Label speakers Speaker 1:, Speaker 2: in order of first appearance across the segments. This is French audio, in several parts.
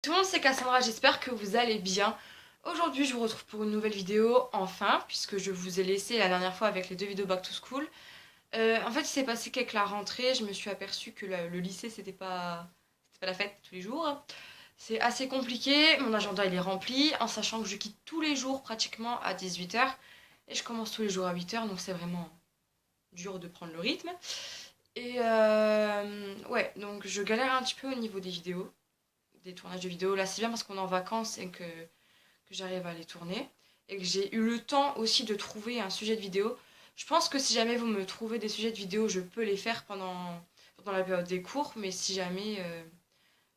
Speaker 1: Tout le monde, c'est Cassandra, j'espère que vous allez bien. Aujourd'hui, je vous retrouve pour une nouvelle vidéo, enfin, puisque je vous ai laissé la dernière fois avec les deux vidéos Back to School. En fait, il s'est passé qu'avec la rentrée, je me suis aperçue que le lycée, c'était pas la fête tous les jours. C'est assez compliqué, mon agenda il est rempli, en sachant que je quitte tous les jours pratiquement à 18h, et je commence tous les jours à 8h, donc c'est vraiment dur de prendre le rythme. Et ouais, donc je galère un petit peu au niveau des tournages de vidéos. Là, c'est bien parce qu'on est en vacances et que j'arrive à les tourner. Et que j'ai eu le temps aussi de trouver un sujet de vidéo. Je pense que si jamais vous me trouvez des sujets de vidéo, je peux les faire pendant la période des cours. Mais si jamais,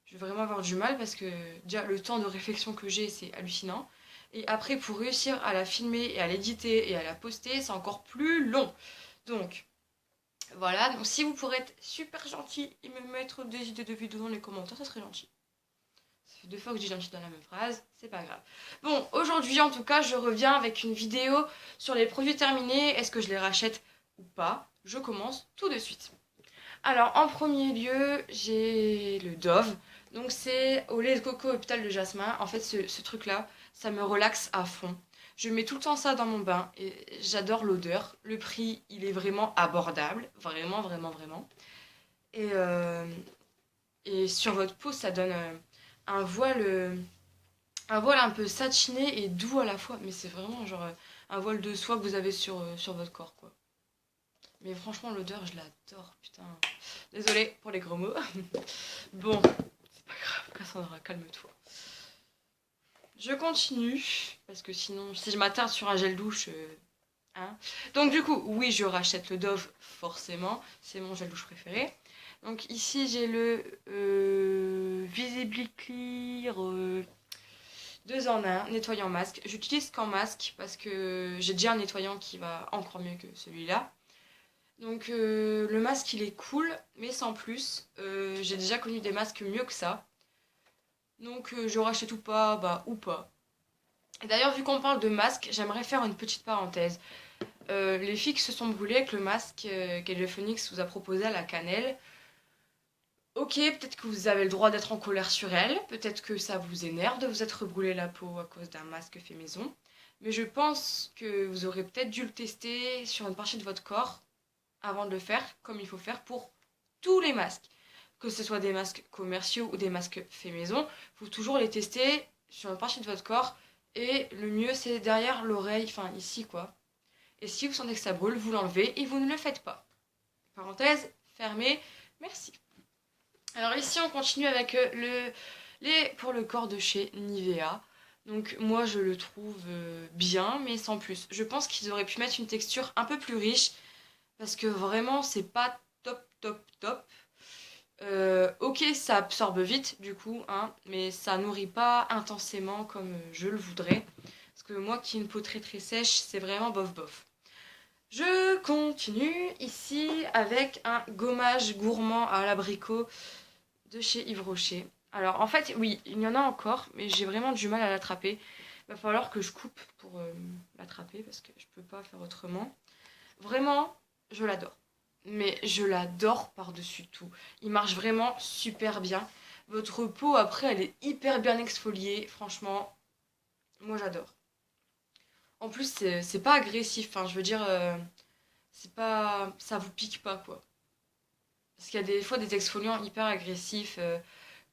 Speaker 1: je vais vraiment avoir du mal parce que déjà, le temps de réflexion que j'ai, c'est hallucinant. Et après, pour réussir à la filmer et à l'éditer et à la poster, c'est encore plus long. Donc, voilà. Donc, si vous pourrez être super gentil et me mettre des idées de vidéos dans les commentaires, ça serait gentil. Ça fait deux fois que je dis gentil dans la même phrase, c'est pas grave. Bon, aujourd'hui en tout cas, je reviens avec une vidéo sur les produits terminés. Est-ce que je les rachète ou pas? Je commence tout de suite. Alors, en premier lieu, j'ai le Dove. Donc, c'est au lait de coco et pétales de jasmin. En fait, ce truc-là, ça me relaxe à fond. Je mets tout le temps ça dans mon bain et j'adore l'odeur. Le prix, il est vraiment abordable. Vraiment, vraiment, vraiment. Et, euh, et sur votre peau, ça donne un voile, euh, un voile un peu satiné et doux à la fois. Mais c'est vraiment genre un voile de soie que vous avez sur votre corps, quoi. Mais franchement, l'odeur, je l'adore, putain. Désolée pour les gros mots. Bon, c'est pas grave, Cassandra, calme-toi. Je continue, parce que sinon, si je m'attarde sur un gel douche, hein. Donc du coup, oui, je rachète le Dove, forcément. C'est mon gel douche préféré. Donc ici, j'ai le Visibly Clear 2 en un, nettoyant masque. J'utilise qu'en masque parce que j'ai déjà un nettoyant qui va encore mieux que celui-là. Donc le masque il est cool, mais sans plus. J'ai déjà connu des masques mieux que ça. Donc je rachète ou pas, bah ou pas. Et d'ailleurs, vu qu'on parle de masque, j'aimerais faire une petite parenthèse. Les filles qui se sont brûlées avec le masque qu'Elephonix vous a proposé à la cannelle. Ok, peut-être que vous avez le droit d'être en colère sur elle, peut-être que ça vous énerve de vous être brûlé la peau à cause d'un masque fait maison, mais je pense que vous aurez peut-être dû le tester sur une partie de votre corps avant de le faire, comme il faut faire pour tous les masques. Que ce soit des masques commerciaux ou des masques fait maison, il faut toujours les tester sur une partie de votre corps, et le mieux c'est derrière l'oreille, enfin ici quoi. Et si vous sentez que ça brûle, vous l'enlevez et vous ne le faites pas. Parenthèse fermée, merci. Alors ici on continue avec le lait pour le corps de chez Nivea. Donc moi je le trouve bien mais sans plus. Je pense qu'ils auraient pu mettre une texture un peu plus riche parce que vraiment c'est pas top top top. Ok ça absorbe vite du coup hein, mais ça nourrit pas intensément comme je le voudrais. Parce que moi qui ai une peau très très sèche c'est vraiment bof bof. Je continue ici avec un gommage gourmand à l'abricot de chez Yves Rocher. Alors en fait, oui, il y en a encore, mais j'ai vraiment du mal à l'attraper. Il va falloir que je coupe pour l'attraper parce que je peux pas faire autrement. Vraiment, je l'adore. Mais je l'adore par-dessus tout. Il marche vraiment super bien. Votre peau, après, elle est hyper bien exfoliée. Franchement, moi j'adore. En plus, c'est pas agressif. Enfin, je veux dire, c'est pas, ça vous pique pas, quoi. Parce qu'il y a des fois des exfoliants hyper agressifs.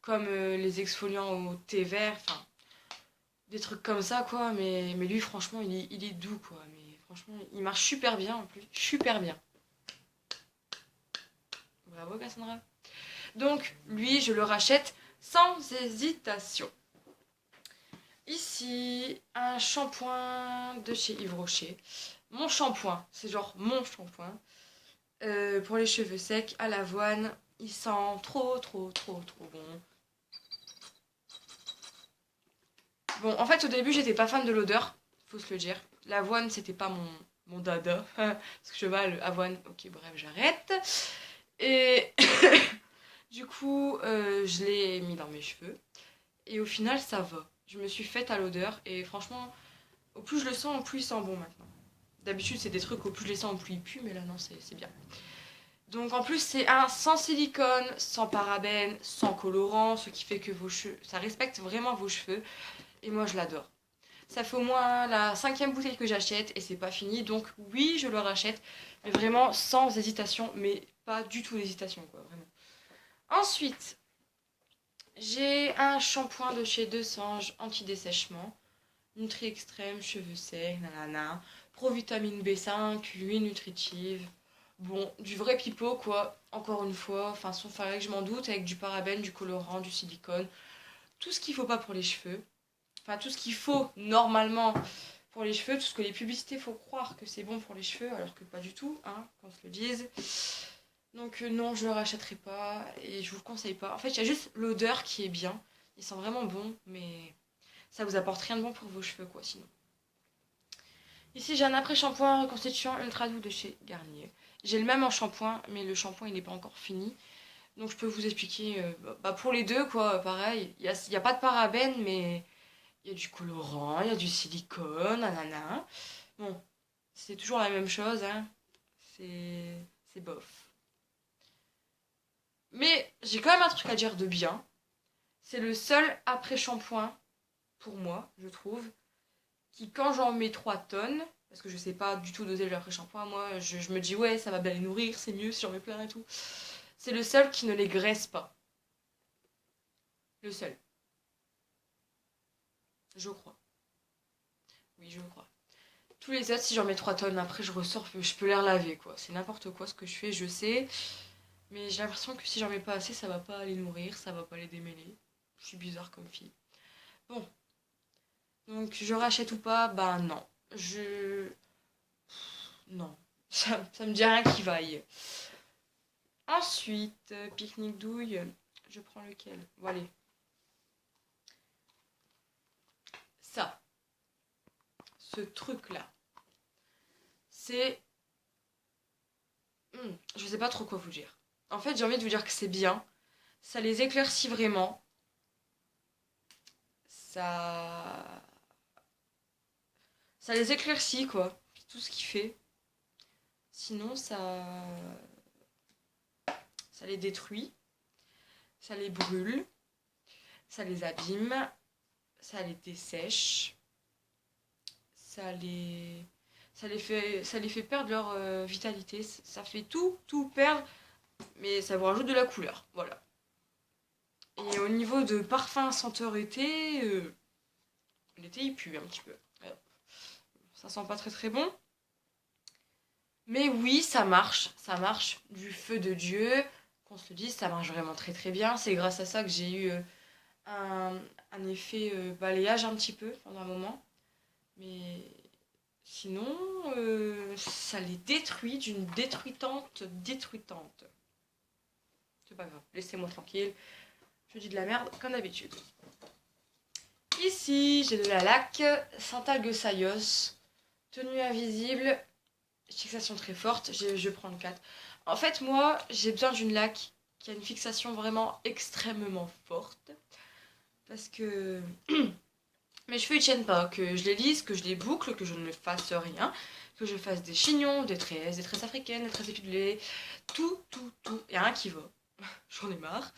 Speaker 1: Comme les exfoliants au thé vert, enfin, des trucs comme ça, quoi. Mais lui, franchement, il est doux, quoi. Mais franchement, il marche super bien, en plus. Super bien. Bravo, Cassandra. Donc, lui, je le rachète sans hésitation. Ici, un shampoing de chez Yves Rocher. Mon shampoing, c'est genre mon shampoing. Pour les cheveux secs, à l'avoine. Il sent trop, trop, trop, trop bon. Bon, en fait, au début, j'étais pas fan de l'odeur, faut se le dire. L'avoine, c'était pas mon dada. Parce que cheval, avoine, ok, bref, j'arrête. Et du coup, je l'ai mis dans mes cheveux. Et au final, ça va. Je me suis faite à l'odeur. Et franchement, au plus je le sens, au plus il sent bon maintenant. D'habitude, c'est des trucs, au plus je les sens, au plus ils puent. Mais là, non, c'est bien. Donc en plus c'est un sans silicone, sans parabènes, sans colorant, ce qui fait que vos cheveux, ça respecte vraiment vos cheveux. Et moi je l'adore. Ça fait au moins la 5e bouteille que j'achète et c'est pas fini. Donc oui, je le rachète, mais vraiment sans hésitation, mais pas du tout d'hésitation quoi, vraiment. Ensuite, j'ai un shampoing de chez Deux Sanges anti-dessèchement. Nutri Extrême, cheveux secs, nanana. Pro-vitamine B5, huile nutritive. Bon, du vrai pipeau quoi, encore une fois. Enfin, son fallait que je m'en doute, avec du parabène, du colorant, du silicone. Tout ce qu'il faut pas pour les cheveux. Enfin, tout ce qu'il faut normalement pour les cheveux. Tout ce que les publicités font croire que c'est bon pour les cheveux, alors que pas du tout, hein, qu'on se le dise. Donc non, je le rachèterai pas et je vous le conseille pas. En fait, il y a juste l'odeur qui est bien. Il sent vraiment bon, mais ça vous apporte rien de bon pour vos cheveux quoi sinon. Ici, j'ai un après-shampoing reconstituant ultra doux de chez Garnier. J'ai le même en shampoing, mais le shampoing il n'est pas encore fini. Donc je peux vous expliquer, pour les deux quoi, pareil. Il y a pas de parabènes, mais il y a du colorant, il y a du silicone, nanana. Bon, c'est toujours la même chose, hein. C'est bof. Mais j'ai quand même un truc à dire de bien. C'est le seul après-shampoing, pour moi, je trouve, qui quand j'en mets 3 tonnes, parce que je sais pas du tout doser le après-shampoing, moi je me dis ouais ça va bien les nourrir, c'est mieux si j'en mets plein et tout. C'est le seul qui ne les graisse pas. Le seul. Je crois. Oui, je crois. Tous les autres, si j'en mets 3 tonnes, après je ressors, je peux les relaver quoi. C'est n'importe quoi ce que je fais, je sais. Mais j'ai l'impression que si j'en mets pas assez, ça va pas les nourrir, ça va pas les démêler. Je suis bizarre comme fille. Bon. Donc je rachète ou pas? Bah non. Je. Non. Ça me dit rien qui vaille. Ensuite, pique-nique douille. Je prends lequel? Voilà. Ça. Ce truc-là. C'est. Je sais pas trop quoi vous dire. En fait, j'ai envie de vous dire que c'est bien. Ça les éclaircit vraiment. Ça. Ça les éclaircit, quoi. C'est tout ce qu'il fait. Sinon, ça les détruit. Ça les brûle. Ça les abîme. Ça les dessèche. Ça les. Ça les fait perdre leur vitalité. Ça fait tout perdre. Mais ça vous rajoute de la couleur. Voilà. Et au niveau de parfum senteur été, l'été il pue un petit peu. Ça sent pas très très bon. Mais oui, ça marche du feu de Dieu. Qu'on se le dise, ça marche vraiment très très bien. C'est grâce à ça que j'ai eu un, un effet balayage un petit peu pendant un moment. Mais sinon, ça les détruit d'une détruitante. C'est pas grave, laissez-moi tranquille. Je dis de la merde comme d'habitude. Ici, j'ai de la laque Santal Sayos. Tenue invisible. Fixation très forte. Je prends le 4. En fait, moi, j'ai besoin d'une laque qui a une fixation vraiment extrêmement forte. Parce que mes cheveux ils tiennent pas. Que je les lisse, que je les boucle, que je ne fasse rien. Que je fasse des chignons, des tresses africaines, des tresses épilées. Tout. Il n'y a rien qui va. J'en ai marre.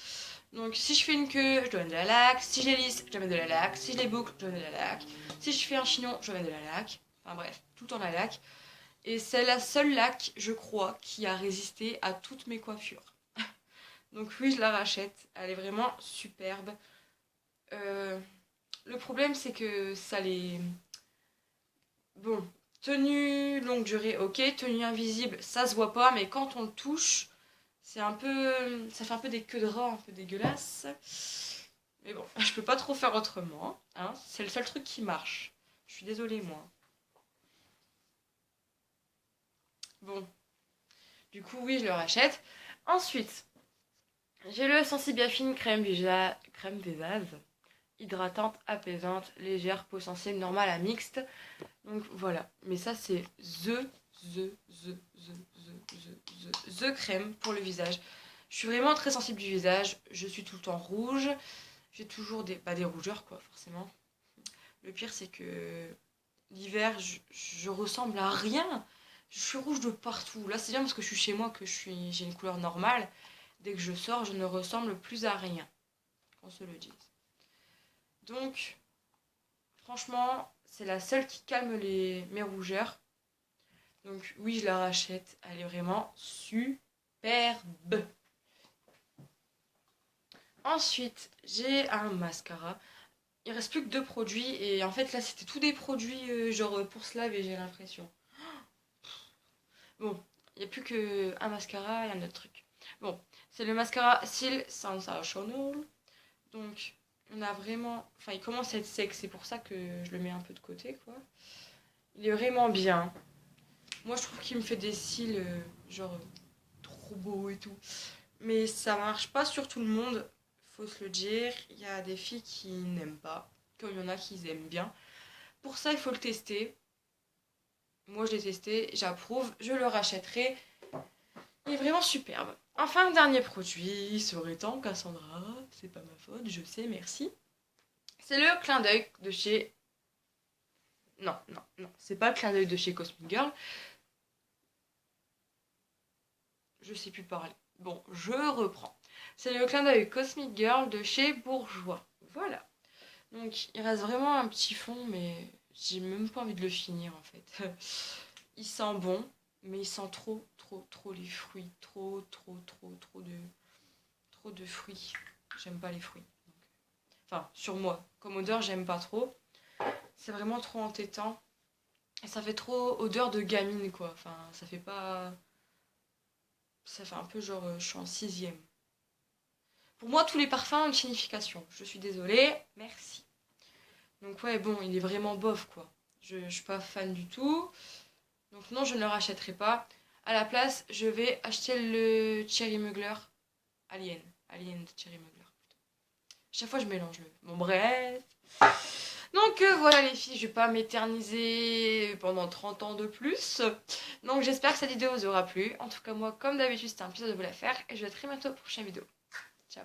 Speaker 1: Donc si je fais une queue, je dois mettre de la laque. Si je les lisse, je dois mettre de la laque. Si je les boucle, je dois mettre de la laque. Si je fais un chignon, je dois mettre de la laque. Enfin bref, tout en la laque. Et c'est la seule laque, je crois, qui a résisté à toutes mes coiffures. Donc oui, je la rachète. Elle est vraiment superbe. Le problème, c'est que ça les... Bon, tenue longue durée, ok. Tenue invisible, ça se voit pas. Mais quand on le touche, c'est un peu... Ça fait un peu des queues de rat un peu dégueulasses. Mais bon, je peux pas trop faire autrement. Hein. C'est le seul truc qui marche. Je suis désolée, moi. Bon, du coup, oui, je le rachète. Ensuite, j'ai le Sensibiafine crème visage hydratante, apaisante, légère, peau sensible, normale à mixte. Donc voilà, mais ça c'est the crème pour le visage. Je suis vraiment très sensible du visage, je suis tout le temps rouge, j'ai toujours des rougeurs quoi, forcément. Le pire c'est que l'hiver, je ressemble à rien. Je suis rouge de partout. Là, c'est bien parce que je suis chez moi que j'ai une couleur normale. Dès que je sors, je ne ressemble plus à rien. Qu'on se le dise. Donc, franchement, c'est la seule qui calme mes rougeurs. Donc oui, je la rachète. Elle est vraiment superbe. Ensuite, j'ai un mascara. Il reste plus que 2 produits. Et en fait, là, c'était tous des produits genre pour se laver, j'ai l'impression. Bon, il n'y a plus qu'un mascara et un autre truc. Bon, c'est le mascara Seal Sensational. Donc, on a vraiment... Enfin, il commence à être sec. C'est pour ça que je le mets un peu de côté, quoi. Il est vraiment bien. Moi, je trouve qu'il me fait des cils, genre, trop beaux et tout. Mais ça marche pas sur tout le monde, faut se le dire. Il y a des filles qui n'aiment pas, comme il y en a qui aiment bien. Pour ça, il faut le tester. Moi, je l'ai testé, j'approuve, je le rachèterai. Il est vraiment superbe. Enfin, dernier produit, serait temps, Cassandra. C'est pas ma faute, je sais, merci. C'est le clin d'œil de chez... Non, non, non, c'est pas le clin d'œil de chez Cosmic Girl. Je sais plus parler. Bon, je reprends. C'est le clin d'œil Cosmic Girl de chez Bourjois. Voilà. Donc, il reste vraiment un petit fond, mais j'ai même pas envie de le finir en fait. Il sent bon, mais il sent trop, trop, trop les fruits. Trop, trop, trop, trop de fruits. J'aime pas les fruits. Donc, enfin, sur moi. Comme odeur, j'aime pas trop. C'est vraiment trop entêtant. Et ça fait trop odeur de gamine, quoi. Enfin, ça fait pas... Ça fait un peu genre, je suis en 6e. Pour moi, tous les parfums ont une signification. Je suis désolée, merci. Donc ouais, bon, il est vraiment bof, quoi. Je suis pas fan du tout. Donc non, je ne le rachèterai pas. À la place, je vais acheter le Cherry Mugler. Alien. Alien de Cherry Mugler. Chaque fois, je mélange le... Bon, bref. Donc voilà les filles, je vais pas m'éterniser pendant 30 ans de plus. Donc j'espère que cette vidéo vous aura plu. En tout cas, moi, comme d'habitude, c'était un plaisir de vous la faire. Et je vous dis à très bientôt pour une prochaine vidéo. Ciao.